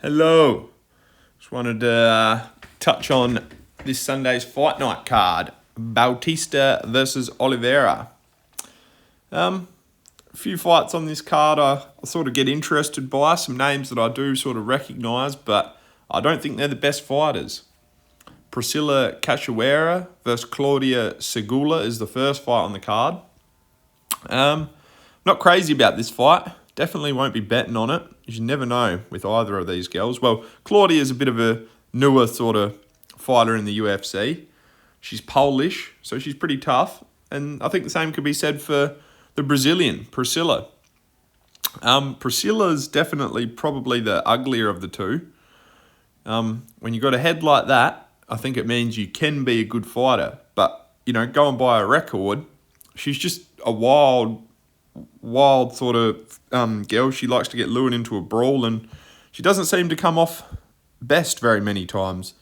Hello. Just wanted to touch on this Sunday's fight night card. Bautista versus Oliveira. A few fights on this card I sort of get interested by. Some names that I do sort of recognise, but I don't think they're the best fighters. Priscilla Cachoeira versus Claudia Segula is the first fight on the card. Not crazy about this fight. Definitely won't be betting on it. You never know with either of these girls. Well, Claudia is a bit of a newer sort of fighter in the UFC. She's Polish, so she's pretty tough. And I think the same could be said for the Brazilian, Priscilla. Priscilla's definitely probably the uglier of the two. When you got a head like that, I think it means you can be a good fighter. But, going by a record, she's just a wild sort of girl. She likes to get lured into a brawl, and she doesn't seem to come off best very many times.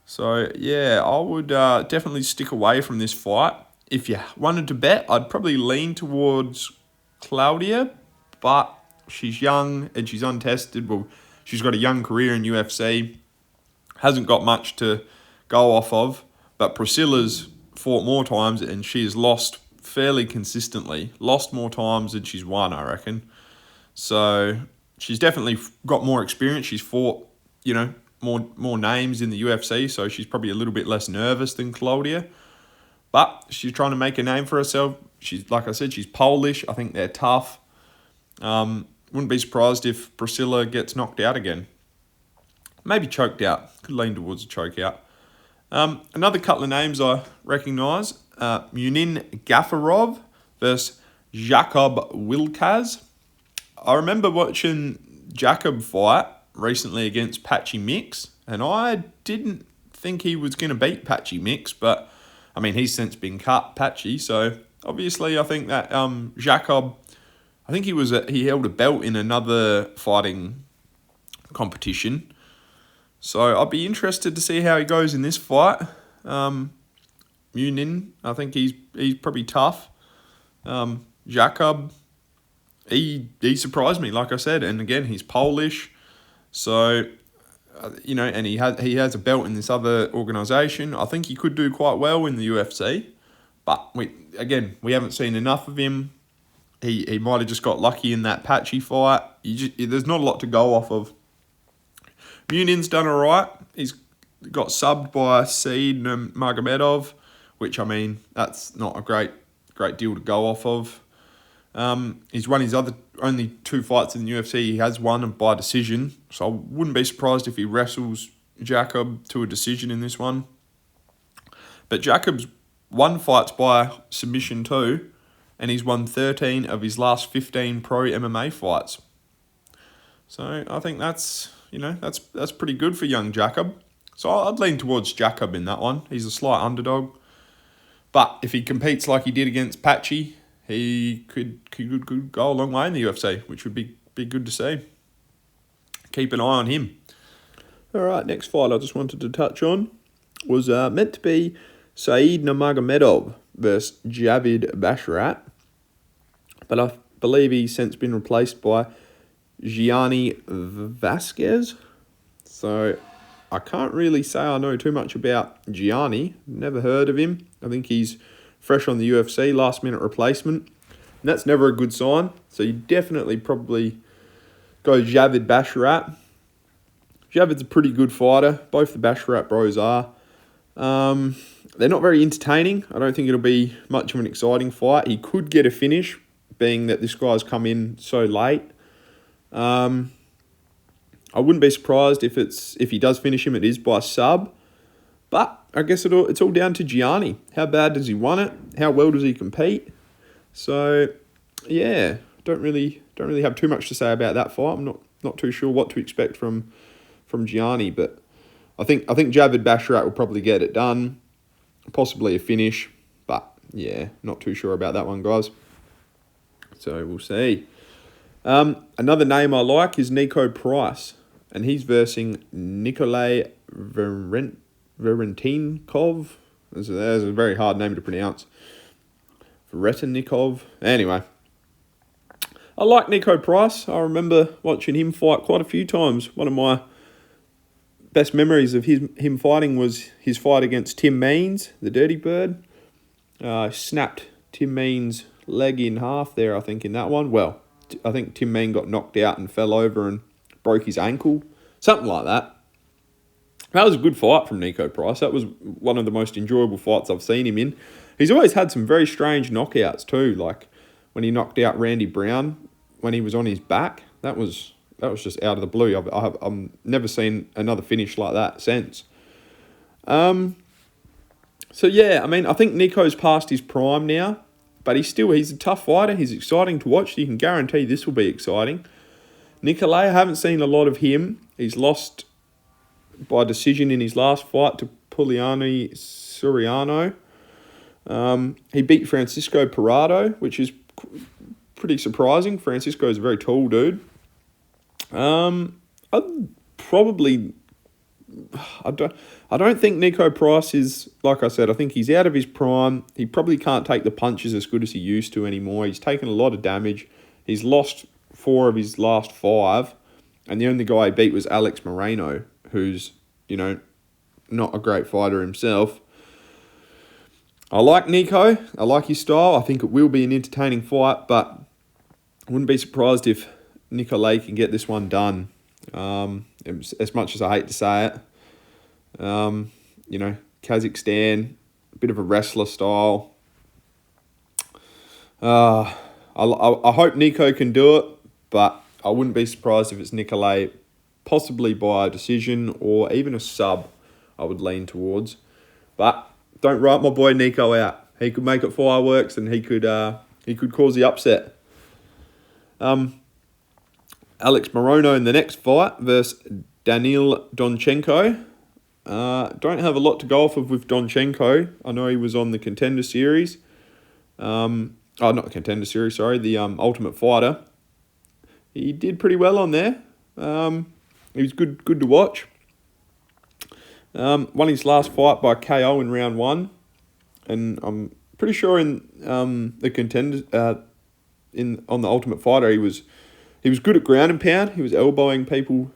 So, yeah, I would definitely stick away from this fight. If you wanted to bet, I'd probably lean towards Claudia, but she's young and she's untested. Well, she's got a young career in UFC, hasn't got much to go off of, but Priscilla's fought more times and she has lost fairly consistently. Lost more times than she's won, I reckon. So she's definitely got more experience. She's fought, more names in the UFC, so she's probably a little bit less nervous than Claudia. But she's trying to make a name for herself. She's, like I said, she's Polish. I think they're tough. Wouldn't be surprised if Priscilla gets knocked out again. Maybe choked out. Could lean towards a choke out. Another couple of names I recognise. Munin Gafarov versus Jacob Wilkaz. I remember watching Jacob fight recently against Patchy Mix, and I didn't think he was going to beat Patchy Mix, but he's since been cut, Patchy, so obviously I think that Jacob, I think he held a belt in another fighting competition, so I'll be interested to see how he goes in this fight. Munin, I think he's probably tough. Jacob, he surprised me, like I said, and again, he's Polish, so and he has a belt in this other organisation. I think he could do quite well in the UFC, but we haven't seen enough of him. He might have just got lucky in that Patchy fight. There's not a lot to go off of. Munin's done all right. He's got subbed by Saeed Magomedov, which, that's not a great deal to go off of. He's won his only two fights in the UFC. He has won by decision, so I wouldn't be surprised if he wrestles Jacob to a decision in this one. But Jacob's won fights by submission too, and he's won 13 of his last 15 pro MMA fights. So I think that's pretty good for young Jacob. So I'd lean towards Jacob in that one. He's a slight underdog. But if he competes like he did against Patchy, he could go a long way in the UFC, which would be good to see. Keep an eye on him. All right, next fight I just wanted to touch on was meant to be Saeed Nurmagomedov versus Javid Basharat, but I believe he's since been replaced by Gianni Vasquez. So I can't really say I know too much about Gianni. Never heard of him. I think he's fresh on the UFC, last-minute replacement. And that's never a good sign. So you definitely probably go Javid Basharat. Javid's a pretty good fighter. Both the Basharat bros are. They're not very entertaining. I don't think it'll be much of an exciting fight. He could get a finish, being that this guy's come in so late. I wouldn't be surprised if he does finish him, it is by sub. But I guess it's all down to Gianni. How bad does he want it? How well does he compete? So, yeah, don't really have too much to say about that fight. I'm not too sure what to expect from Gianni, but I think Javid Basharat will probably get it done, possibly a finish. But yeah, not too sure about that one, guys. So we'll see. Another name I like is Nico Price, and he's versing Nikolay Varentikov. That's a very hard name to pronounce. Varetnikov. Anyway, I like Nico Price. I remember watching him fight quite a few times. One of my best memories of him fighting was his fight against Tim Means, the Dirty Bird. Snapped Tim Means' leg in half there, I think, in that one. Well, I think Tim Mean got knocked out and fell over and broke his ankle. Something like that. That was a good fight from Nico Price. That was one of the most enjoyable fights I've seen him in. He's always had some very strange knockouts too, like when he knocked out Randy Brown when he was on his back. That was just out of the blue. I've never seen another finish like that since. So yeah, I mean, I think Nico's past his prime now, but he's a tough fighter. He's exciting to watch. You can guarantee this will be exciting. Nicolay, I haven't seen a lot of him. He's lost by decision in his last fight to Puliani Suriano. He beat Francisco Parado, which is pretty surprising. Francisco's a very tall dude. I don't think Nico Price is, like I said, I think he's out of his prime. He probably can't take the punches as good as he used to anymore. He's taken a lot of damage. He's lost 4 of his last 5, and the only guy he beat was Alex Moreno, who's, not a great fighter himself. I like Nico. I like his style. I think it will be an entertaining fight, but I wouldn't be surprised if Nicolay can get this one done. As much as I hate to say it, Kazakhstan, a bit of a wrestler style. I hope Nico can do it, but I wouldn't be surprised if it's Nicolay, possibly by a decision or even a sub. I would lean towards, but don't write my boy Nico out. He could make it fireworks, and he could cause the upset. Alex Morono in the next fight versus Daniil Donchenko. Don't have a lot to go off of with Donchenko. I know he was on the Contender Series. Not the Contender Series, sorry. The Ultimate Fighter. He did pretty well on there. He was good to watch. Won his last fight by KO in round 1. And I'm pretty sure in the Contender... on the Ultimate Fighter, he was good at ground and pound. He was elbowing people,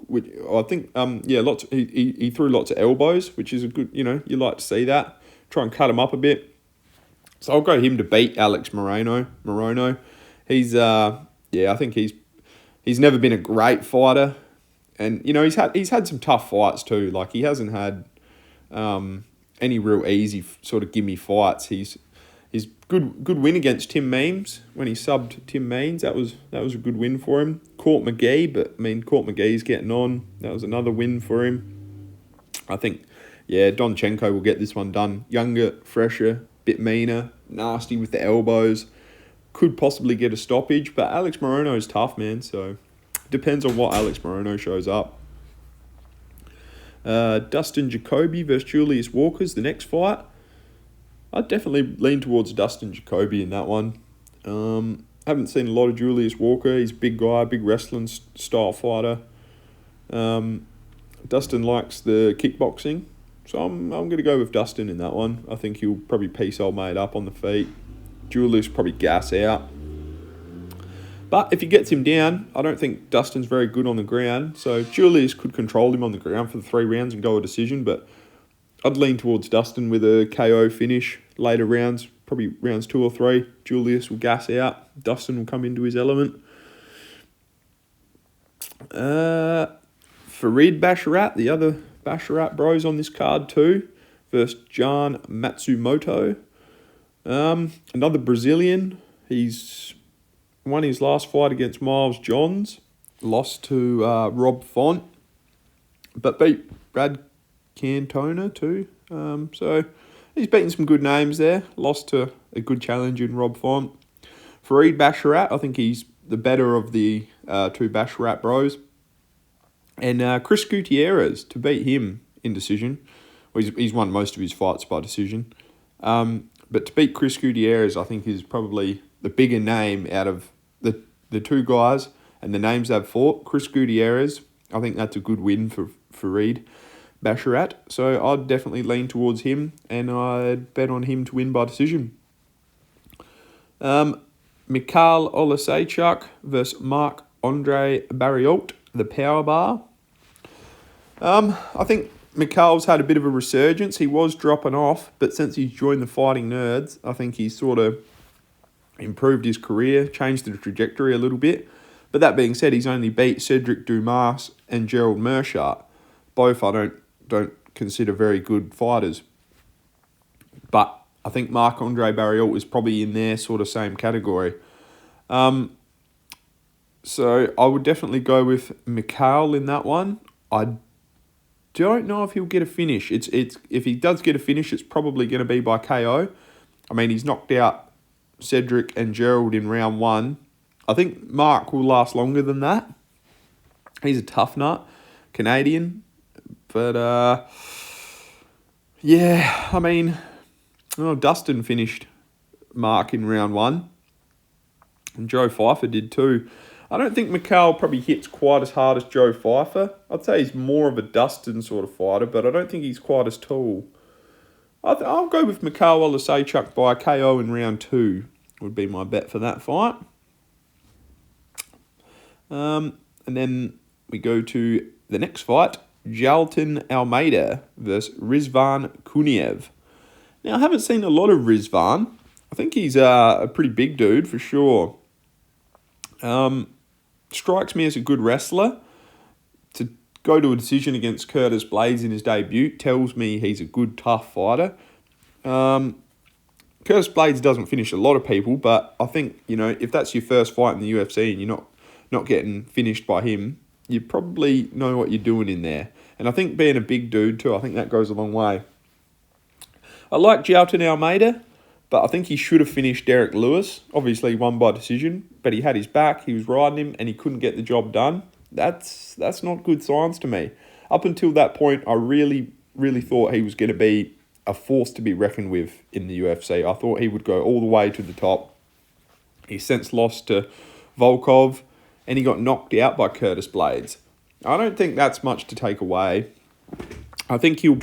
which I think lots. He threw lots of elbows, which is a good. You like to see that. Try and cut him up a bit. So I'll go him to beat Alex Morono. He's I think he's never been a great fighter, and he's had some tough fights too. Like he hasn't had any real easy sort of gimme fights. He's good win against Tim Means when he subbed Tim Means. That was a good win for him. Court McGee, but I mean Court McGee's getting on. That was another win for him. I think, Donchenko will get this one done. Younger, fresher, bit meaner, nasty with the elbows. Could possibly get a stoppage, but Alex Morono is tough, man. So depends on what Alex Morono shows up. Dustin Jacoby versus Julius Walker's the next fight. I'd definitely lean towards Dustin Jacoby in that one. Haven't seen a lot of Julius Walker. He's a big guy, big wrestling style fighter. Dustin likes the kickboxing, so I'm going to go with Dustin in that one. I think he'll probably piece old mate up on the feet. Julius probably gas out. But if he gets him down, I don't think Dustin's very good on the ground, so Julius could control him on the ground for the 3 rounds and go a decision, but I'd lean towards Dustin with a KO finish later rounds, probably rounds 2 or 3. Julius will gas out. Dustin will come into his element. Farid Basharat, the other Basharat bros on this card too, versus Jan Matsumoto. Another Brazilian. He's won his last fight against Miles Johns. Lost to Rob Font. But beat Brad Cantona too. So he's beaten some good names there. Lost to a good challenge in Rob Font. Farid Basharat, I think he's the better of the 2 Basharat bros. And Chris Gutierrez to beat him in decision. Well, he's won most of his fights by decision. But to beat Chris Gutierrez, I think is probably the bigger name out of the 2 guys and the names they've fought. Chris Gutierrez, I think that's a good win for Farid Basharat. So I'd definitely lean towards him, and I'd bet on him to win by decision. Mikhail Olasechuk versus Marc-Andre Barriault, the power bar. I think Mikhail's had a bit of a resurgence. He was dropping off, but since he's joined the Fighting Nerds, I think he's sort of improved his career, changed the trajectory a little bit. But that being said, he's only beat Cedric Dumas and Gerald Meerschaert. Both I don't consider very good fighters. But I think Marc-Andre Barriault is probably in their sort of same category. So I would definitely go with Mikhail in that one. I don't know if he'll get a finish. It's if he does get a finish, it's probably going to be by KO. I mean, he's knocked out Cedric and Gerald in round 1. I think Mark will last longer than that. He's a tough nut, Canadian. But, yeah, I mean, Dustin finished Mark in round 1. And Joe Pfeiffer did too. I don't think Mikhail probably hits quite as hard as Joe Pfeiffer. I'd say he's more of a Dustin sort of fighter, but I don't think he's quite as tall. I'll go with Mikhail Olasechuk by KO in round 2. Would be my bet for that fight. And then we go to the next fight, Jailton Almeida versus Rizvan Kuniev. Now, I haven't seen a lot of Rizvan. I think he's a pretty big dude for sure. Strikes me as a good wrestler. To go to a decision against Curtis Blaydes in his debut tells me he's a good, tough fighter. Curtis Blaydes doesn't finish a lot of people, but I think, if that's your first fight in the UFC and you're not getting finished by him, you probably know what you're doing in there. And I think being a big dude too, I think that goes a long way. I like Jailton Almeida, but I think he should have finished Derek Lewis. Obviously, he won by decision, but he had his back, he was riding him, and he couldn't get the job done. That's not good signs to me. Up until that point, I really, really thought he was going to be a force to be reckoned with in the UFC. I thought he would go all the way to the top. He since lost to Volkov, and he got knocked out by Curtis Blaydes. I don't think that's much to take away. I think he'll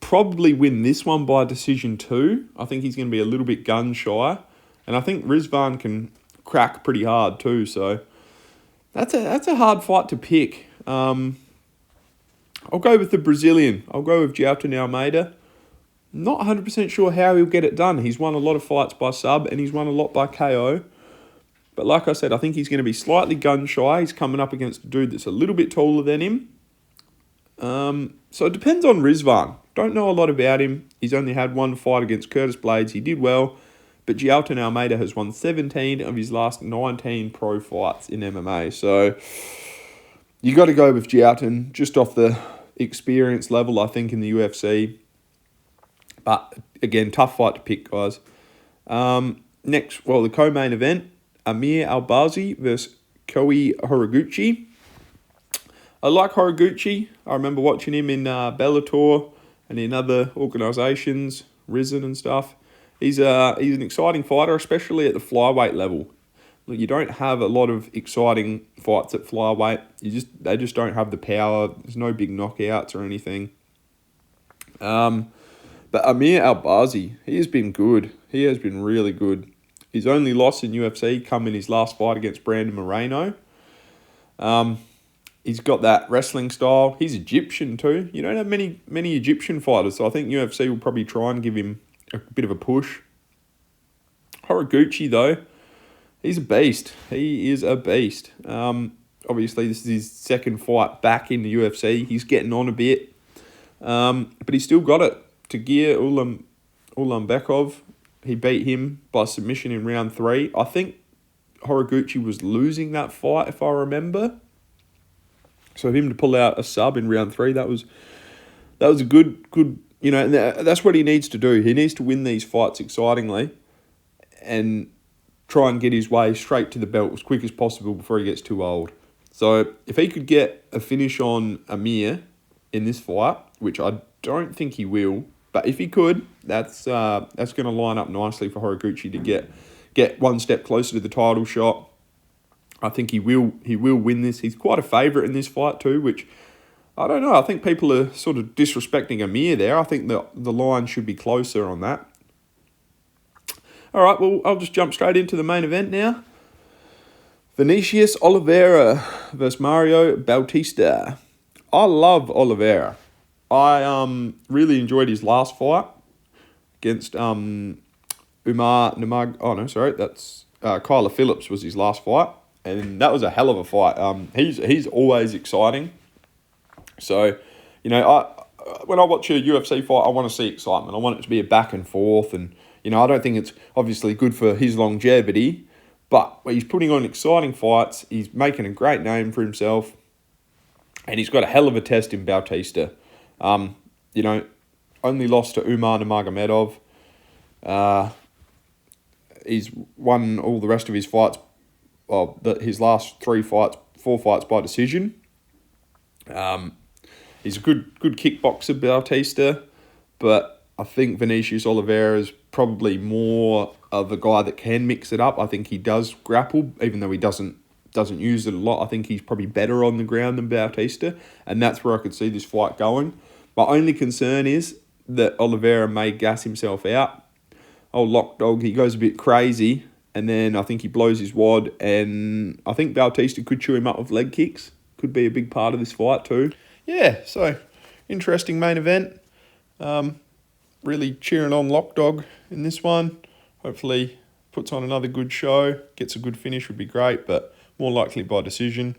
probably win this one by decision too. I think he's going to be a little bit gun shy, and I think Rizvan can crack pretty hard too. So that's a hard fight to pick. I'll go with the Brazilian. I'll go with Jailton Almeida. Not 100% sure how he'll get it done. He's won a lot of fights by sub, and he's won a lot by KO. But like I said, I think he's going to be slightly gun shy. He's coming up against a dude that's a little bit taller than him. So it depends on Rizvan. Don't know a lot about him. He's only had one fight against Curtis Blaydes. He did well. But Jailton Almeida has won 17 of his last 19 pro fights in MMA. So you got to go with Jailton just off the experience level, I think, in the UFC. But again, tough fight to pick, guys. Next, the co-main event, Amir Albazi versus Koi Horiguchi. I like Horiguchi. I remember watching him in Bellator and in other organisations, Risen and stuff. He's an exciting fighter, especially at the flyweight level. Look, you don't have a lot of exciting fights at flyweight. They just don't have the power. There's no big knockouts or anything. But Amir Albazi, he has been good. He has been really good. His only loss in UFC come in his last fight against Brandon Moreno. He's got that wrestling style. He's Egyptian too. You don't have many Egyptian fighters, so I think UFC will probably try and give him a bit of a push. Horiguchi, though, he's a beast. He is a beast. Obviously, this is his second fight back in the UFC. He's getting on a bit, but he's still got it. Tagir Ulanbekov, he beat him by submission in round 3. I think Horiguchi was losing that fight, if I remember. So him to pull out a sub in round 3, that was a good, and that's what he needs to do. He needs to win these fights excitingly and try and get his way straight to the belt as quick as possible before he gets too old. So if he could get a finish on Amir in this fight, which I don't think he will, but if he could, that's going to line up nicely for Horiguchi to get one step closer to the title shot. I think he will win this. He's quite a favourite in this fight too, which I don't know. I think people are sort of disrespecting Amir there. I think the line should be closer on that. All right, well, I'll just jump straight into the main event now. Vinicius Oliveira versus Mario Bautista. I love Oliveira. I really enjoyed his last fight against Umar Namag. Oh no, sorry, that's Kyler Phillips was his last fight, and that was a hell of a fight. He's always exciting. So, when I watch a UFC fight, I want to see excitement. I want it to be a back and forth, and I don't think it's obviously good for his longevity, but he's putting on exciting fights. He's making a great name for himself, and he's got a hell of a test in Bautista. Only lost to Umar Nurmagomedov. He's won all the rest of his fights. Well, his last 4 fights by decision. He's a good kickboxer, Bautista, but I think Vinicius Oliveira is probably more of a guy that can mix it up. I think he does grapple, even though he doesn't use it a lot. I think he's probably better on the ground than Bautista, and that's where I could see this fight going. My only concern is that Oliveira may gas himself out. Old LOKDOG, he goes a bit crazy, and then I think he blows his wad, and I think Bautista could chew him up with leg kicks. Could be a big part of this fight too. Yeah, so interesting main event. Really cheering on LOKDOG in this one. Hopefully puts on another good show. Gets a good finish would be great, but more likely by decision.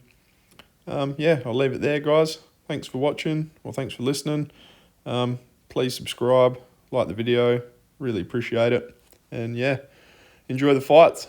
I'll leave it there, guys. Thanks for watching, or thanks for listening. Please subscribe, like the video. Really appreciate it. And enjoy the fights.